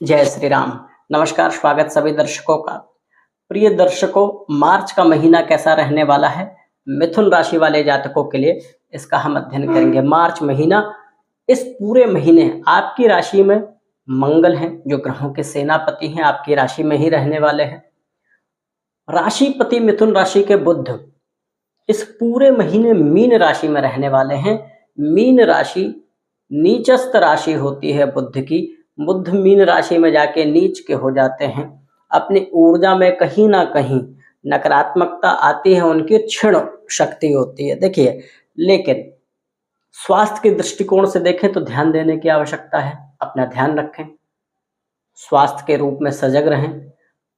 जय श्री राम। नमस्कार, स्वागत सभी दर्शकों का। प्रिय दर्शकों, मार्च का महीना कैसा रहने वाला है मिथुन राशि वाले जातकों के लिए, इसका हम अध्ययन करेंगे। मार्च महीना, इस पूरे महीने आपकी राशि में मंगल हैं, जो ग्रहों के सेनापति हैं, आपकी राशि में ही रहने वाले हैं। राशिपति मिथुन राशि के बुध इस पूरे महीने मीन राशि में रहने वाले हैं। मीन राशि नीचस्थ राशि होती है बुध की। बुध मीन राशि में जाके नीच के हो जाते हैं। अपनी ऊर्जा में कहीं ना कहीं नकारात्मकता आती है, उनकी क्षीण शक्ति होती है। देखिए, लेकिन स्वास्थ्य के दृष्टिकोण से देखें तो ध्यान देने की आवश्यकता है। अपना ध्यान रखें, स्वास्थ्य के रूप में सजग रहें,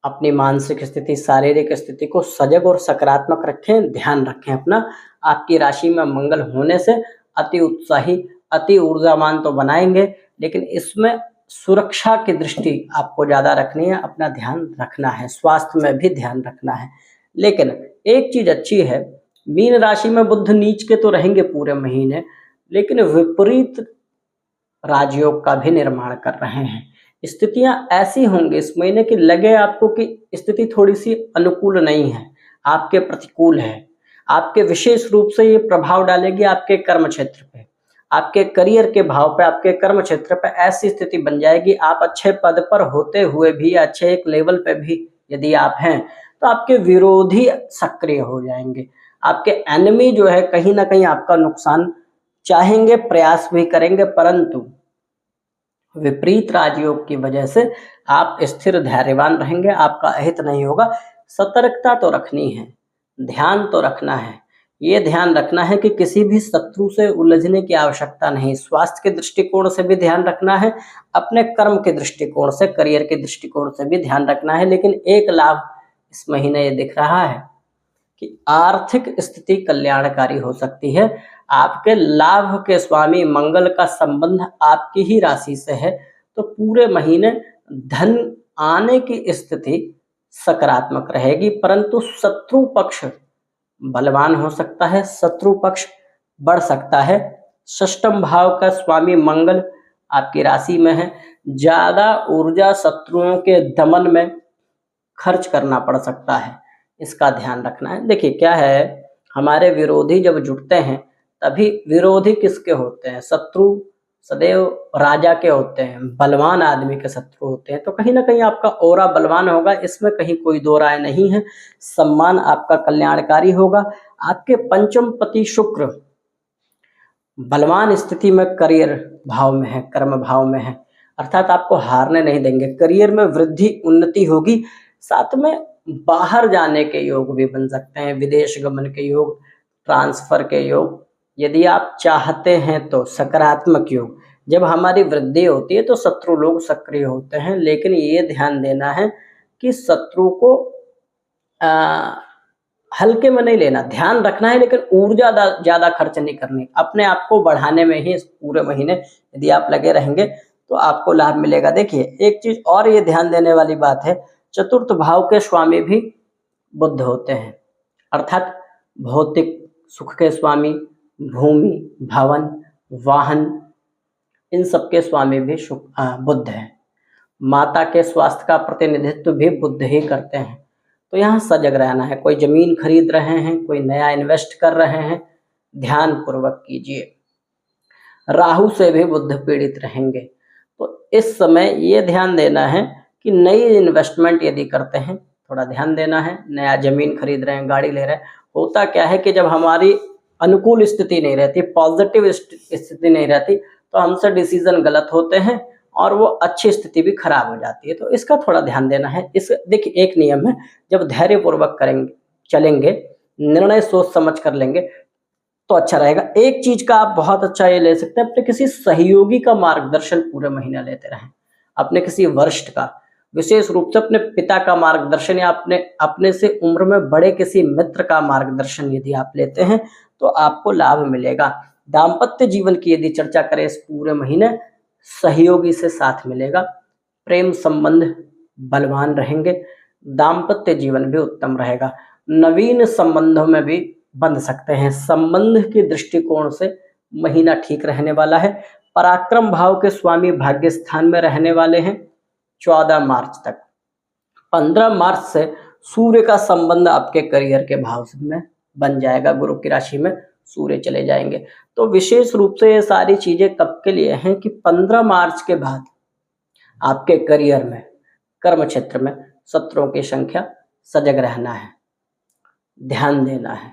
अपनी मानसिक स्थिति, शारीरिक स्थिति को सजग और सकारात्मक रखें, ध्यान रखें अपना। आपकी राशि में मंगल होने से अति उत्साही, अति ऊर्जावान तो बनाएंगे, लेकिन इसमें सुरक्षा की दृष्टि आपको ज्यादा रखनी है, अपना ध्यान रखना है, स्वास्थ्य में भी ध्यान रखना है। लेकिन एक चीज अच्छी है, मीन राशि में बुध नीच के तो रहेंगे पूरे महीने, लेकिन विपरीत राजयोग का भी निर्माण कर रहे हैं। स्थितियां ऐसी होंगी इस महीने की, लगे आपको कि स्थिति थोड़ी सी अनुकूल नहीं है, आपके प्रतिकूल है। आपके विशेष रूप से ये प्रभाव डालेगी आपके कर्म क्षेत्र पे, आपके करियर के भाव पे, आपके कर्म क्षेत्र पे ऐसी स्थिति बन जाएगी। आप अच्छे पद पर होते हुए भी, अच्छे एक लेवल पे भी यदि आप हैं, तो आपके विरोधी सक्रिय हो जाएंगे। आपके एनिमी जो है कहीं ना कहीं आपका नुकसान चाहेंगे, प्रयास भी करेंगे, परंतु विपरीत राजयोग की वजह से आप स्थिर धैर्यवान रहेंगे, आपका अहित नहीं होगा। सतर्कता तो रखनी है, ध्यान तो रखना है। ये ध्यान रखना है कि किसी भी शत्रु से उलझने की आवश्यकता नहीं। स्वास्थ्य के दृष्टिकोण से भी ध्यान रखना है, अपने कर्म के दृष्टिकोण से, करियर के दृष्टिकोण से भी ध्यान रखना है। लेकिन एक लाभ इस महीने ये दिख रहा है कि आर्थिक स्थिति कल्याणकारी हो सकती है। आपके लाभ के स्वामी मंगल का संबंध आपकी ही राशि से है, तो पूरे महीने धन आने की स्थिति सकारात्मक रहेगी, परंतु शत्रु पक्ष बलवान हो सकता है, शत्रु पक्ष बढ़ सकता है। षष्ठम भाव का स्वामी मंगल आपकी राशि में है, ज्यादा ऊर्जा शत्रुओं के दमन में खर्च करना पड़ सकता है, इसका ध्यान रखना है। देखिए क्या है, हमारे विरोधी जब जुटते हैं तभी विरोधी किसके होते हैं? शत्रु सदैव राजा के होते हैं, बलवान आदमी के शत्रु होते हैं। तो कहीं ना कहीं आपका ओरा बलवान होगा, इसमें कहीं कोई दो राय नहीं है। सम्मान आपका कल्याणकारी होगा। आपके पंचम पति शुक्र बलवान स्थिति में करियर भाव में है, कर्म भाव में है, अर्थात आपको हारने नहीं देंगे। करियर में वृद्धि, उन्नति होगी। साथ में बाहर जाने के योग भी बन सकते हैं, विदेश गमन के योग, ट्रांसफर के योग, यदि आप चाहते हैं तो सकारात्मक योग। जब हमारी वृद्धि होती है तो शत्रु लोग सक्रिय होते हैं, लेकिन ये ध्यान देना है कि शत्रु को हल्के में नहीं लेना, ध्यान रखना है, लेकिन ऊर्जा ज्यादा खर्च नहीं करनी। अपने आप को बढ़ाने में ही इस पूरे महीने यदि आप लगे रहेंगे तो आपको लाभ मिलेगा। देखिए एक चीज और ये ध्यान देने वाली बात है, चतुर्थ भाव के स्वामी भी बुध होते हैं, अर्थात भौतिक सुख के स्वामी, भूमि, भवन, वाहन, इन सब के स्वामी भी बुध है। माता के स्वास्थ्य का प्रतिनिधित्व भी बुध ही करते हैं। तो यहाँ सजग रहना है। कोई जमीन खरीद रहे हैं, कोई नया इन्वेस्ट कर रहे हैं, ध्यान पूर्वक कीजिए। राहु से भी बुध पीड़ित रहेंगे, तो इस समय ये ध्यान देना है कि नई इन्वेस्टमेंट यदि करते हैं, थोड़ा ध्यान देना है। नया जमीन खरीद रहे हैं, गाड़ी ले रहे हैं, होता क्या है कि जब हमारी अनुकूल स्थिति नहीं रहती, पॉजिटिव स्थिति नहीं रहती, तो हमसे डिसीजन गलत होते हैं और वो अच्छी स्थिति भी खराब हो जाती है। तो इसका थोड़ा ध्यान देना है। इस देखिए एक नियम है, जब धैर्य पूर्वक करेंगे, चलेंगे, निर्णय सोच समझ कर लेंगे तो अच्छा रहेगा। एक चीज का आप बहुत अच्छा ये ले सकते हैं, अपने किसी सहयोगी का मार्गदर्शन पूरे महीना लेते रहें। अपने किसी वरिष्ठ का, विशेष रूप से अपने पिता का मार्गदर्शन, या अपने से उम्र में बड़े किसी मित्र का मार्गदर्शन यदि आप लेते हैं तो आपको लाभ मिलेगा। दाम्पत्य जीवन की यदि चर्चा करें इस पूरे महीने, सहयोगी से साथ मिलेगा। प्रेम संबंध बलवान रहेंगे, दाम्पत्य जीवन भी उत्तम रहेगा। नवीन संबंधों में भी बंध सकते हैं। संबंध के दृष्टिकोण से महीना ठीक रहने वाला है। पराक्रम भाव के स्वामी भाग्य स्थान में रहने वाले हैं। 14 मार्च तक। 15 मार्च से सूर्य का संबंध आपके करियर के भाव में बन जाएगा, गुरु की राशि में सूर्य चले जाएंगे। तो विशेष रूप से ये सारी चीजें कब के लिए हैं कि 15 मार्च के बाद आपके करियर में, कर्म क्षेत्र में शत्रुओं की संख्या, सजग रहना है, ध्यान देना है।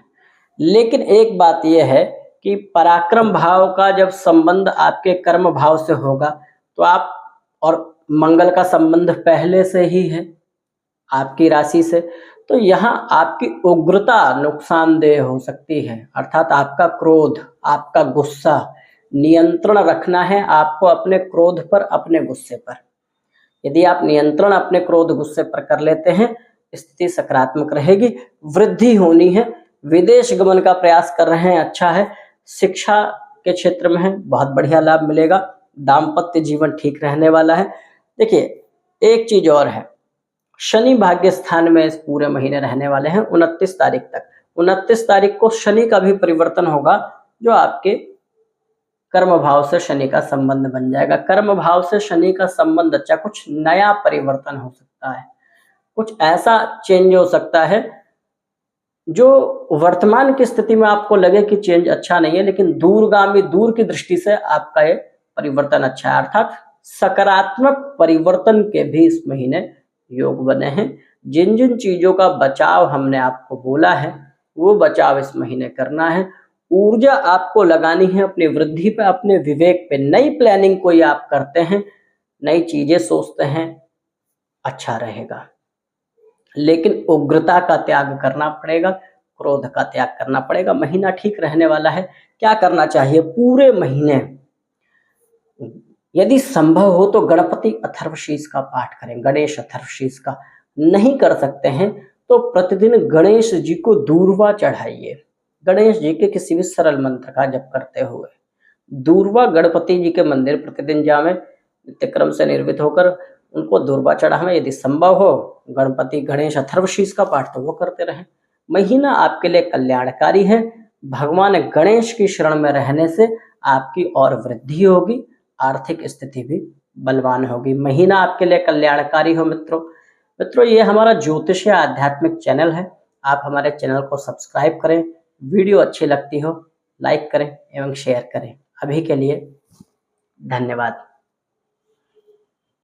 लेकिन एक बात यह है कि पराक्रम भाव का जब संबंध आपके कर्म भाव से होगा तो आप, और मंगल का संबंध पहले से ही है आपकी राशि से, तो यहाँ आपकी उग्रता नुकसानदेह हो सकती है। अर्थात आपका क्रोध, आपका गुस्सा, नियंत्रण रखना है आपको अपने क्रोध पर, अपने गुस्से पर। यदि आप नियंत्रण अपने क्रोध गुस्से पर कर लेते हैं, स्थिति सकारात्मक रहेगी, वृद्धि होनी है। विदेश गमन का प्रयास कर रहे हैं, अच्छा है। शिक्षा के क्षेत्र में है, बहुत बढ़िया लाभ मिलेगा। दाम्पत्य जीवन ठीक रहने वाला है। देखिए एक चीज और है, शनि भाग्य स्थान में इस पूरे महीने रहने वाले हैं 29 तारीख तक। 29 तारीख को शनि का भी परिवर्तन होगा, जो आपके कर्म भाव से शनि का संबंध बन जाएगा। कर्म भाव से शनि का संबंध अच्छा, कुछ नया परिवर्तन हो सकता है, कुछ ऐसा चेंज हो सकता है जो वर्तमान की स्थिति में आपको लगे कि चेंज अच्छा नहीं है, लेकिन दूरगामी, दूर की दृष्टि से आपका ये परिवर्तन अच्छा है। अर्थात सकारात्मक परिवर्तन के भी इस महीने योग बने हैं। जिन जिन चीजों का बचाव हमने आपको बोला है, वो बचाव इस महीने करना है। ऊर्जा आपको लगानी है अपनी वृद्धि पे, अपने विवेक पे। नई प्लानिंग कोई आप करते हैं, नई चीजें सोचते हैं, अच्छा रहेगा। लेकिन उग्रता का त्याग करना पड़ेगा, क्रोध का त्याग करना पड़ेगा। महीना ठीक रहने वाला है। क्या करना चाहिए पूरे महीने? यदि संभव हो तो गणपति अथर्वशीष का पाठ करें, गणेश अथर्वशीष का। नहीं कर सकते हैं तो प्रतिदिन गणेश जी को दूर्वा चढ़ाइए। गणेश जी के किसी भी सरल मंत्र का जप करते हुए दूर्वा गणपति जी के मंदिर प्रतिदिन जावें, नित्यक्रम से निर्मित होकर उनको दूर्वा चढ़ावें। यदि संभव हो गणपति गणेश अथर्वशीष का पाठ तो वो करते रहें। महीना आपके लिए कल्याणकारी है। भगवान गणेश की शरण में रहने से आपकी और वृद्धि होगी, आर्थिक स्थिति भी बलवान होगी। महीना आपके लिए कल्याणकारी हो मित्रों, ये हमारा ज्योतिषीय आध्यात्मिक चैनल है। आप हमारे चैनल को सब्सक्राइब करें, वीडियो अच्छी लगती हो लाइक करें एवं शेयर करें। अभी के लिए धन्यवाद।